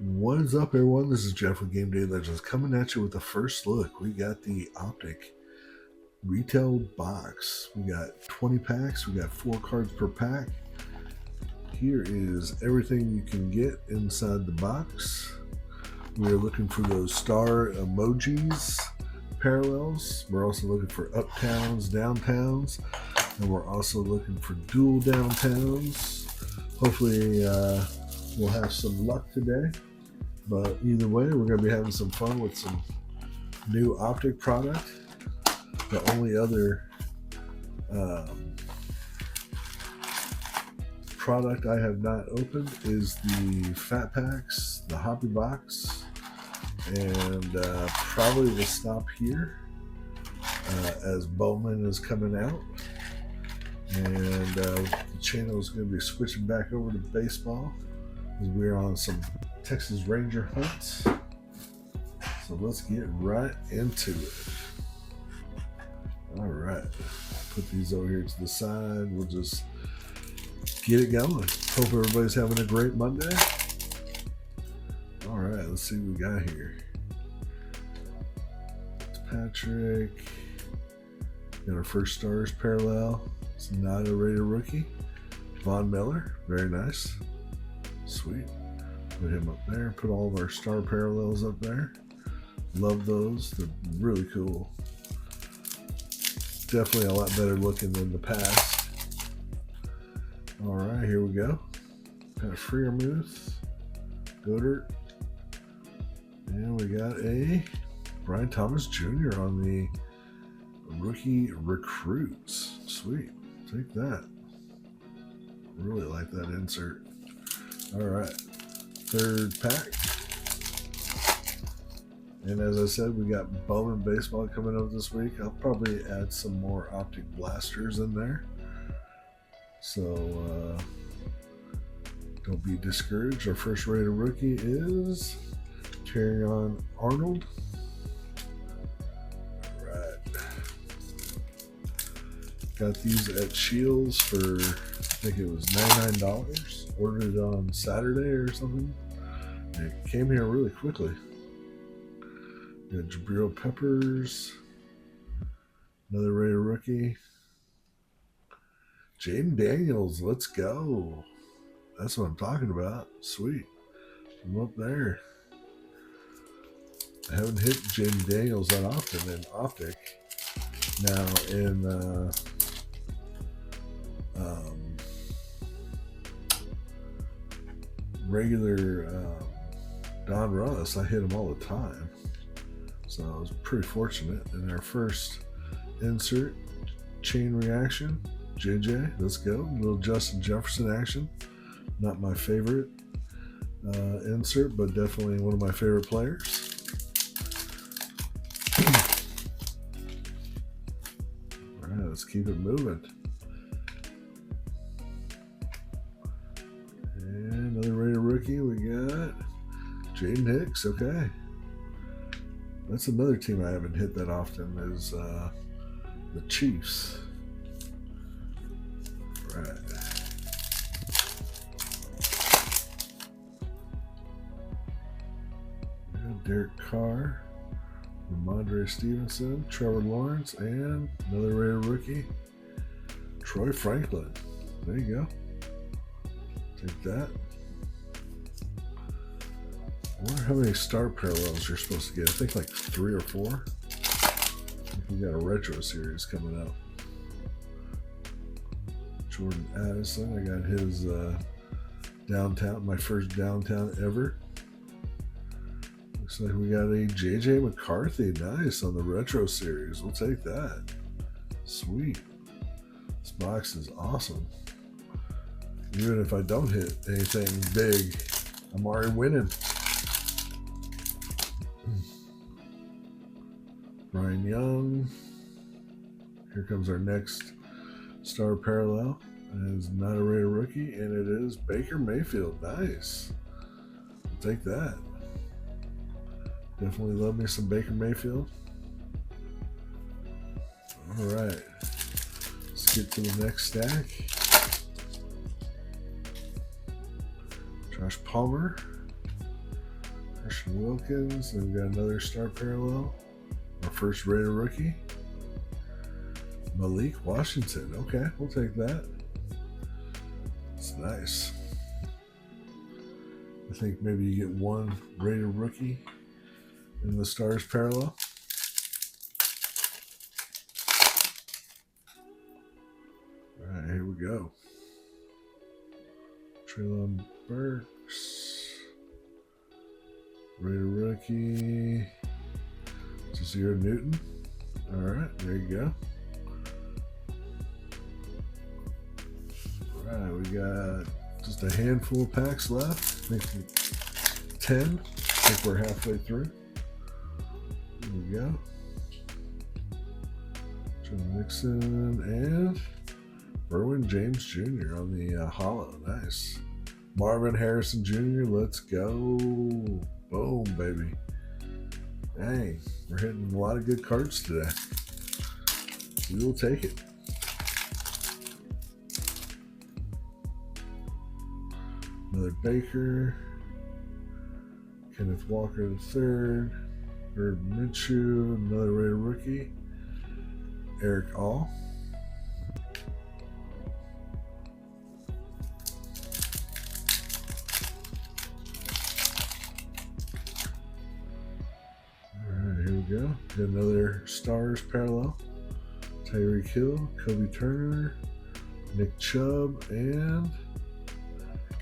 What is up, everyone? This is Jeff with Game Day Legends coming at you with the first look. We got the Optic retail box. We got 20 packs. We got 4 cards per pack. Here is everything you can get inside the box. We are looking for those star emojis parallels. We're also looking for uptowns, downtowns, and we're also looking for dual downtowns. Hopefully, we'll have some luck today. But either way, we're going to be having some fun with some new Optic product. The only other product I have not opened is the Fat Packs, the Hobby Box, and probably will stop here as Bowman is coming out. And the channel is going to be switching back over to baseball as we're on some Texas Ranger hunts. So let's get right into it. All right, put these over here to the side. We'll just get it going. Hope everybody's having a great Monday. All right, let's see what we got here. It's Patrick. Got our first stars parallel. It's not a rated rookie. Von Miller, very nice. Sweet. Put him up there. Put all of our star parallels up there. Love those. They're really cool. Definitely a lot better looking than the past. All right, here we go. Got a Freermuth, Goddard, and we got a Brian Thomas Jr. on the rookie recruits. Sweet. Take that. Really like that insert. All right. Third pack. And as I said, we got Bowman baseball coming up this week. I'll probably add some more Optic blasters in there. So don't be discouraged. Our first rated rookie is Terrion Arnold. All right. Got these at Shields for, I think it was $99. Ordered it on Saturday or something. And it came here really quickly. We got Jabril Peppers. Another rated rookie. Jaden Daniels, let's go. That's what I'm talking about. Sweet. I'm up there. I haven't hit Jaden Daniels that often in Optic. Now in regular Don Russ, I hit him all the time. So I was pretty fortunate. In our first insert, chain reaction, JJ, let's go. A little Justin Jefferson action. Not my favorite insert, but definitely one of my favorite players. All right, let's keep it moving. And another rated rookie, we got Jaden Hicks. Okay. That's another team I haven't hit that often is the Chiefs. Right. Derek Carr, Ramondre Stevenson, Trevor Lawrence, and another rated rookie, Troy Franklin. There you go. Take that. I wonder how many star parallels you're supposed to get. I think like 3 or 4. I think we got a retro series coming out. Jordan Addison, I got his downtown, my first downtown ever. Looks like we got a JJ McCarthy, nice, on the retro series. We'll take that. Sweet. This box is awesome. Even if I don't hit anything big, I'm already winning. Brian Young. Here comes our next star parallel. It is not a rated rookie, and it is Baker Mayfield. Nice. I'll take that. Definitely love me some Baker Mayfield. All right. Let's get to the next stack. Josh Palmer. Christian Wilkins. And we got another star parallel. Our first Raider rookie. Malik Washington. Okay, we'll take that. It's nice. I think maybe you get one Raider rookie in the stars parallel. All right, here we go. Traylon Burks. Raider rookie. Jazir Newton. All right, there you go. All right, we got just a handful of packs left. I think 10. I think we're halfway through. Here we go. Joe Mixon and Berwin James Jr. on the hollow. Nice. Marvin Harrison Jr. Let's go. Boom, baby. Dang, we're hitting a lot of good cards today. We will take it. Another Baker. Kenneth Walker III. Herb Minshew. Another Raider rookie. Eric All. Go. Got another stars parallel. Tyreek Hill, Kobe Turner, Nick Chubb, and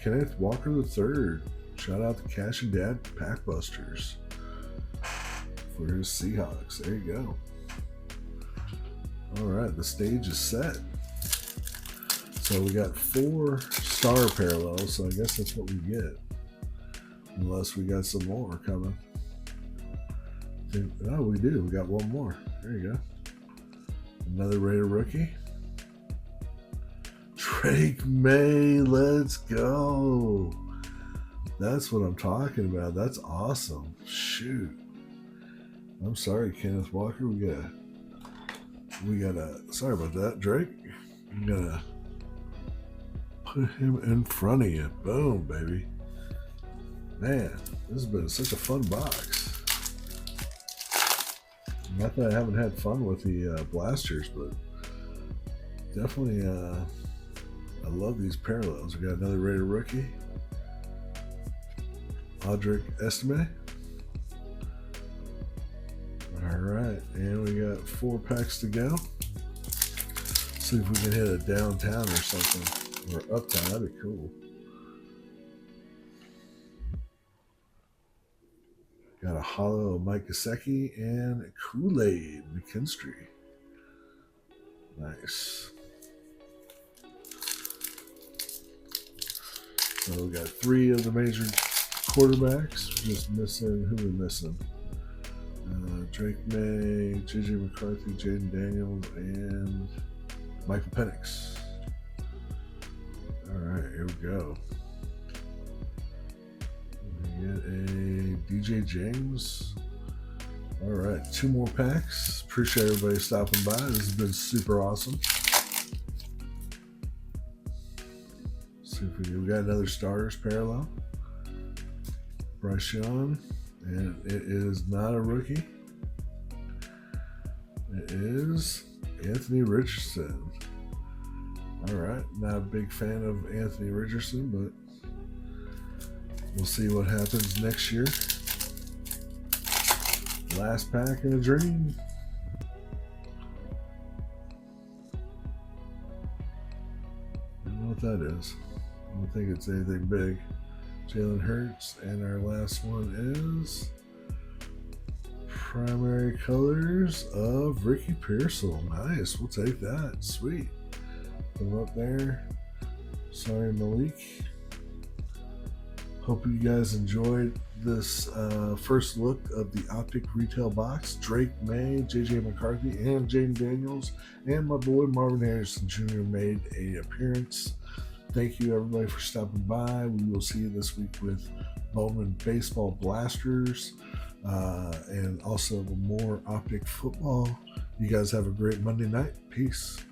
Kenneth Walker III. Shout out to Cash and Dad Packbusters for his Seahawks. There you go. All right, the stage is set. So we got 4 star parallels, so I guess that's what we get. Unless we got some more coming. Oh, we do. We got one more. There you go. Another Raider rookie. Drake May. Let's go. That's what I'm talking about. That's awesome. Shoot. I'm sorry, Kenneth Walker. We gotta. Sorry about that, Drake. We gotta put him in front of you. Boom, baby. Man, this has been such a fun box. Not that I haven't had fun with the blasters, but definitely I love these parallels. We got another Raider rookie, Audric Estime. All right, and we got 4 packs to go. See if we can hit a downtown or something, or uptown. That'd be cool. Got a hollow Mike Gesicki and Kool-Aid McKinstry. Nice. So we got 3 of the major quarterbacks. We're just missing, who are we missing? Drake May, J.J. McCarthy, Jaden Daniels, and Michael Penix. All right, here we go. We get a DJ James. All right, 2 more packs. Appreciate everybody stopping by. This has been super awesome. See if we got another starters parallel. Bryce Young, and it is not a rookie. It is Anthony Richardson. All right, not a big fan of Anthony Richardson, but we'll see what happens next year. Last pack in a dream. I don't know what that is. I don't think it's anything big. Jalen Hurts, and our last one is primary colors of Ricky Pearsall. Nice, we'll take that. Sweet. Put them up there. Sorry, Malik. Hope you guys enjoyed this first look of the Optic retail box. Drake May, J.J. McCarthy, and Jaden Daniels, and my boy Marvin Harrison Jr. made an appearance. Thank you, everybody, for stopping by. We will see you this week with Bowman Baseball Blasters and also more Optic football. You guys have a great Monday night. Peace.